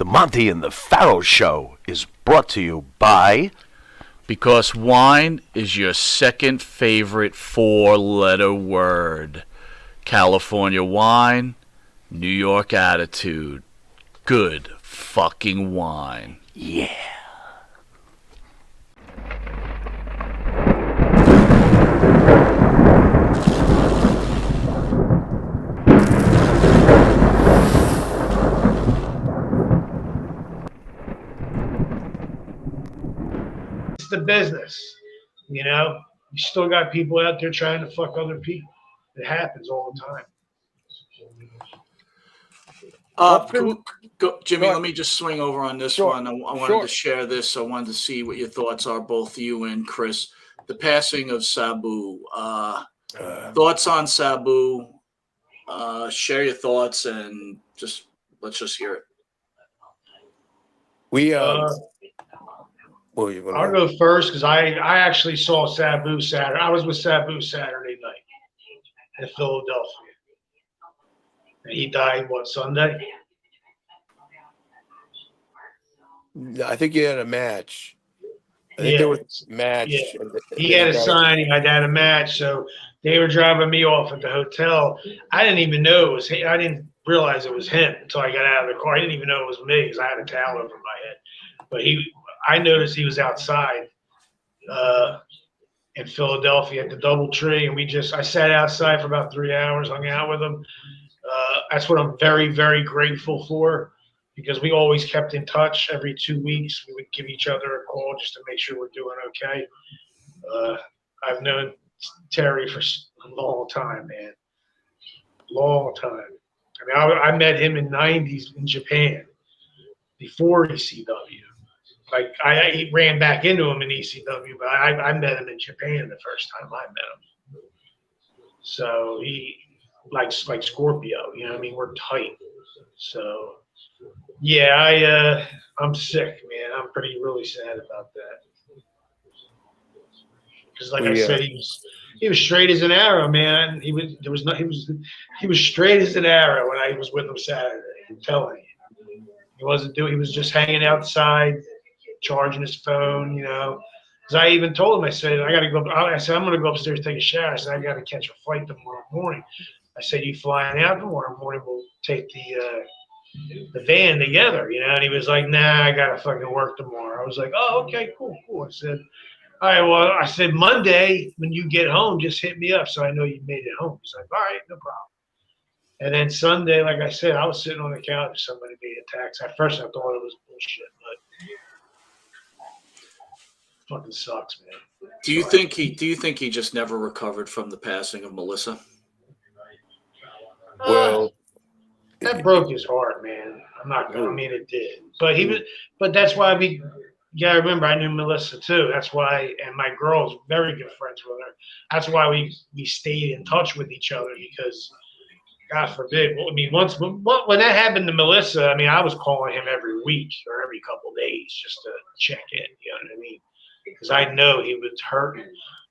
The Monte and the Pharaoh Show is brought to you by... Because wine is your second favorite four-letter word. California wine, New York attitude. Good fucking wine. Yeah. The business, you still got people out there trying to fuck other people. It happens all the time. Jimmy, let me just swing over on this one. I wanted to share this. I wanted to see what your thoughts are, both you and Chris. The passing of Sabu. Thoughts on Sabu? Share your thoughts and let's just hear it. I'll go first because I actually saw Sabu Saturday. I was with Sabu Saturday night in Philadelphia. And he died, Sunday? I think he had a match. I think there was a match. Yeah. He had a signing. I had a match. So they were driving me off at the hotel. I didn't even know it was him. I didn't realize it was him until I got out of the car. I didn't even know it was me because I had a towel over my head. But I noticed he was outside in Philadelphia at the DoubleTree, and I sat outside for about 3 hours, hung out with him. That's what I'm very, very grateful for, because we always kept in touch. Every 2 weeks, we would give each other a call just to make sure we're doing okay. I've known Terry for a long time, man. Long time. I mean, I met him in '90s in Japan before ECW. Like I ran back into him in ECW, but I met him in Japan the first time I met him. So he like Scorpio, you know what I mean? We're tight. So yeah, I'm sick, man. I'm really sad about that. Because like I said, he was straight as an arrow, man. He was straight as an arrow when I was with him Saturday. I'm telling you. He was just hanging outside, charging his phone, Because I even told him, I said, I'm going to go upstairs and take a shower. I said, I got to catch a flight tomorrow morning. I said, you flying out tomorrow morning? We'll take the van together, And he was like, nah, I got to fucking work tomorrow. I was like, oh, okay, cool. I said, all right, well, I said, Monday, when you get home, just hit me up so I know you made it home. He's like, all right, no problem. And then Sunday, like I said, I was sitting on the couch. Somebody made a text. At first, I thought it was bullshit, but fucking sucks, man. Do you think he just never recovered from the passing of Melissa? Well, that broke his heart, man. I'm not gonna. I mean, it did, but that's why you gotta remember, I knew Melissa too. That's why, and my girl's very good friends with her. That's why we stayed in touch with each other, because God forbid. I mean, when that happened to Melissa, I mean, I was calling him every week or every couple of days just to check in. You know what I mean? Because I know he was hurting.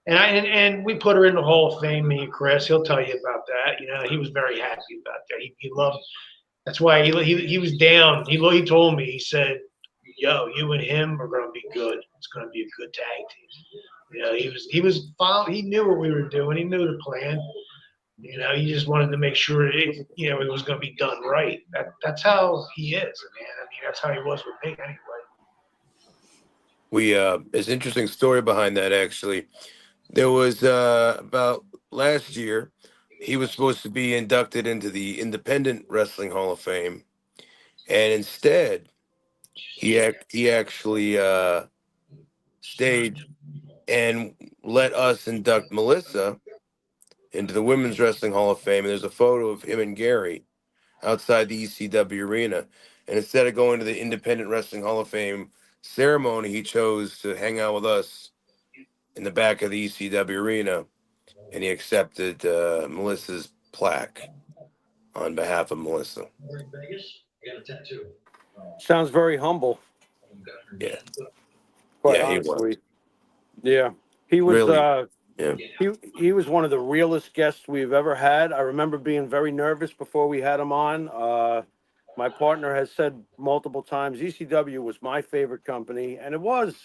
And we put her in the Hall of Fame, me and Chris. He'll tell you about that. He was very happy about that. He loved. That's why he was down. He told me, he said, "Yo, you and him are going to be good. It's going to be a good tag team." He knew what we were doing. He knew the plan. He just wanted to make sure it was going to be done right. That's how he is, man. I mean, that's how he was with me anyway. There's an interesting story behind that, actually. There was about last year, he was supposed to be inducted into the Independent Wrestling Hall of Fame, and instead, he actually stayed and let us induct Melissa into the Women's Wrestling Hall of Fame. And there's a photo of him and Gary outside the ECW arena. And instead of going to the Independent Wrestling Hall of Fame ceremony, he chose to hang out with us in the back of the ECW arena, and he accepted Melissa's plaque on behalf of Melissa. Sounds very humble. Yeah. Quite He honestly. was. Yeah. He was Really? Yeah. he was one of the realest guests we've ever had. I remember being very nervous before we had him on. My partner has said multiple times ECW was my favorite company, and it was.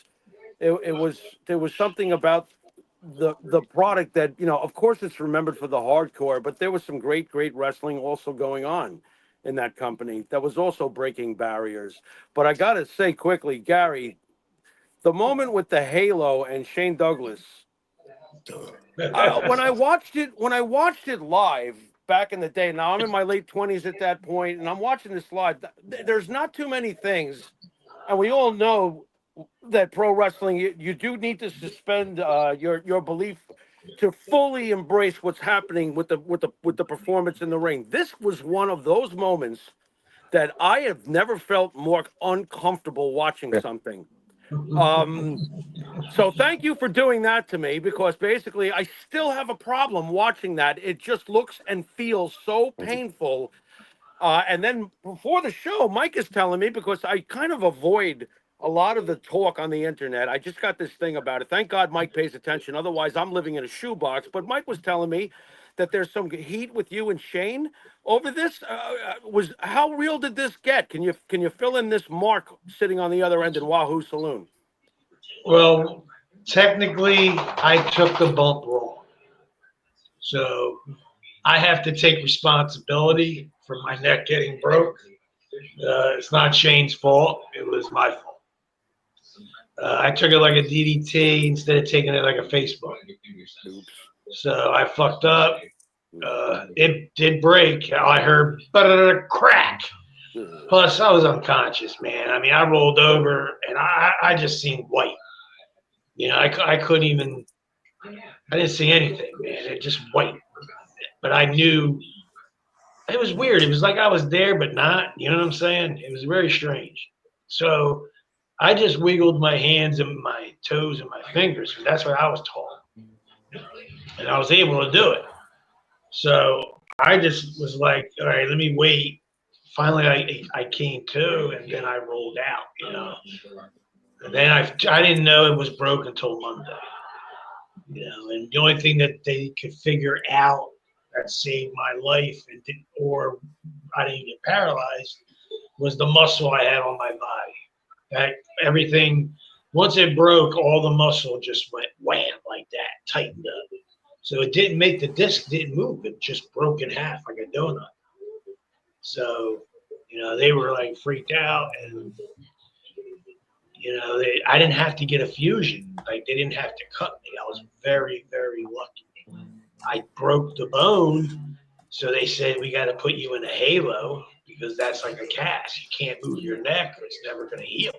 It was there was something about the product that, of course it's remembered for the hardcore, but there was some great wrestling also going on in that company that was also breaking barriers. But I gotta say quickly, Gary, the moment with the halo and Shane Douglas, when I watched it live back in the day. Now I'm in my late 20s at that point, and I'm watching this live. There's not too many things, and we all know that pro wrestling, you do need to suspend your belief to fully embrace what's happening with the performance in the ring. This was one of those moments that I have never felt more uncomfortable watching something. So thank you for doing that to me, because basically I still have a problem watching that. It just looks and feels so painful. And then before the show, Mike is telling me, because I kind of avoid a lot of the talk on the internet. I just got this thing about it. Thank God Mike pays attention. Otherwise, I'm living in a shoebox. But Mike was telling me that there's some heat with you and Shane over this. Was how real did this get? Can you fill in this Mark sitting on the other end in Wahoo Saloon? Well, technically, I took the bump wrong. So I have to take responsibility for my neck getting broke. It's not Shane's fault. It was my fault. I took it like a DDT instead of taking it like a Facebook. So I fucked up. It did break. I heard crack. Plus, I was unconscious, man. I mean, I rolled over and I just seen white. I couldn't even. I didn't see anything, man. It just white. But I knew it was weird. It was like I was there, but not. You know what I'm saying? It was very strange. So I just wiggled my hands and my toes and my fingers, because that's what I was taught. And I was able to do it. So I just was like, all right, let me wait. Finally, I came to, and then I rolled out, And then I didn't know it was broke until Monday. And the only thing that they could figure out that saved my life or I didn't get paralyzed was the muscle I had on my body. That everything, once it broke, all the muscle just went wham like that, tightened up. So it didn't make the disc didn't move. It just broke in half like a donut. So, they were like freaked out, and I didn't have to get a fusion. Like, they didn't have to cut me. I was very, very lucky. I broke the bone, so they said we got to put you in a halo, because that's like a cast. You can't move your neck, or it's never going to heal.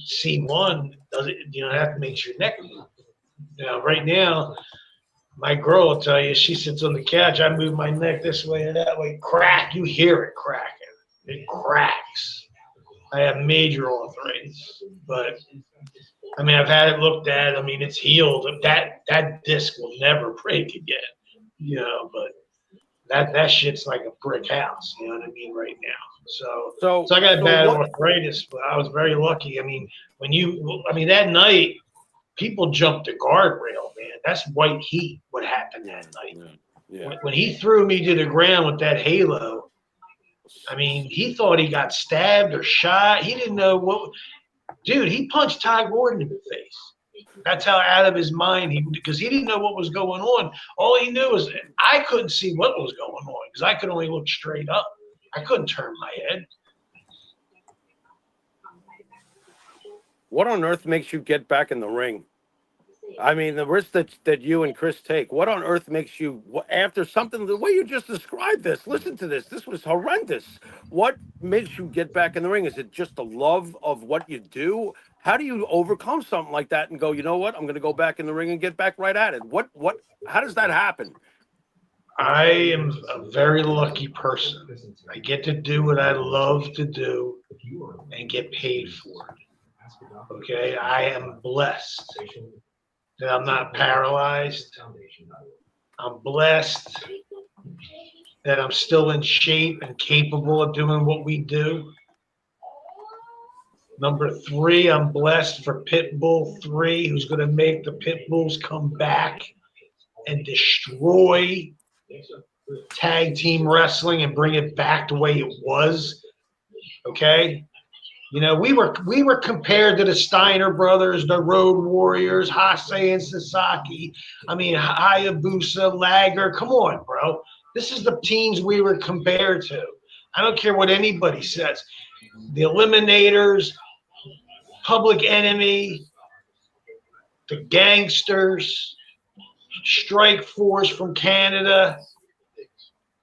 C1 doesn't, that makes your neck move. Right now, my girl will tell you, she sits on the couch. I move my neck this way and that way. Crack. You hear it cracking. It cracks. I have major arthritis, but I mean, I've had it looked at. I mean, it's healed. That disc will never break again, but that shit's like a brick house. You know what I mean? Right now. So I got bad arthritis, but I was very lucky. I mean, that night, people jumped the guardrail, man. That's white heat. What happened that night? Yeah. When he threw me to the ground with that halo, I mean, he thought he got stabbed or shot. He didn't know what. Dude, he punched Ty Gordon in the face. That's how out of his mind because he didn't know what was going on. All he knew was I couldn't see what was going on, because I could only look straight up. I couldn't turn my head. What on earth makes you get back in the ring? I mean, the risk that you and Chris take, what on earth makes you, after something, the way you just described this, listen to this, this was horrendous. What makes you get back in the ring? Is it just the love of what you do? How do you overcome something like that and go, you know what, I'm going to go back in the ring and get back right at it? How does that happen? I am a very lucky person. I get to do what I love to do and get paid for it. Okay, I am blessed that I'm not paralyzed. I'm blessed that I'm still in shape and capable of doing what we do. Number 3, I'm blessed for Pitbull 3, who's going to make the Pitbulls come back and destroy tag team wrestling and bring it back the way it was Okay. You know, we were compared to the Steiner brothers, the Road Warriors, Hase and Sasaki. I mean, Hayabusa, Lager. Come on, bro. This is the teams we were compared to. I don't care what anybody says. The Eliminators, Public Enemy, the Gangsters, Strike Force from Canada,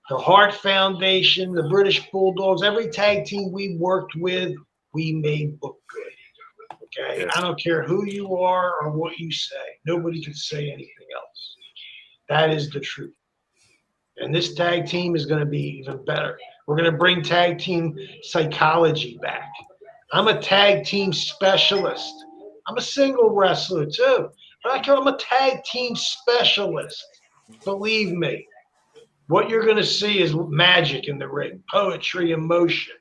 the Hart Foundation, the British Bulldogs. Every tag team we worked with, we made look good. Okay? Yeah. I don't care who you are or what you say. Nobody can say anything else. That is the truth. And this tag team is going to be even better. We're going to bring tag team psychology back. I'm a tag team specialist. I'm a single wrestler too. But I'm a tag team specialist. Believe me. What you're going to see is magic in the ring, poetry, emotion.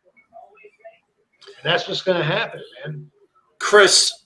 And that's what's going to happen, man. Chris,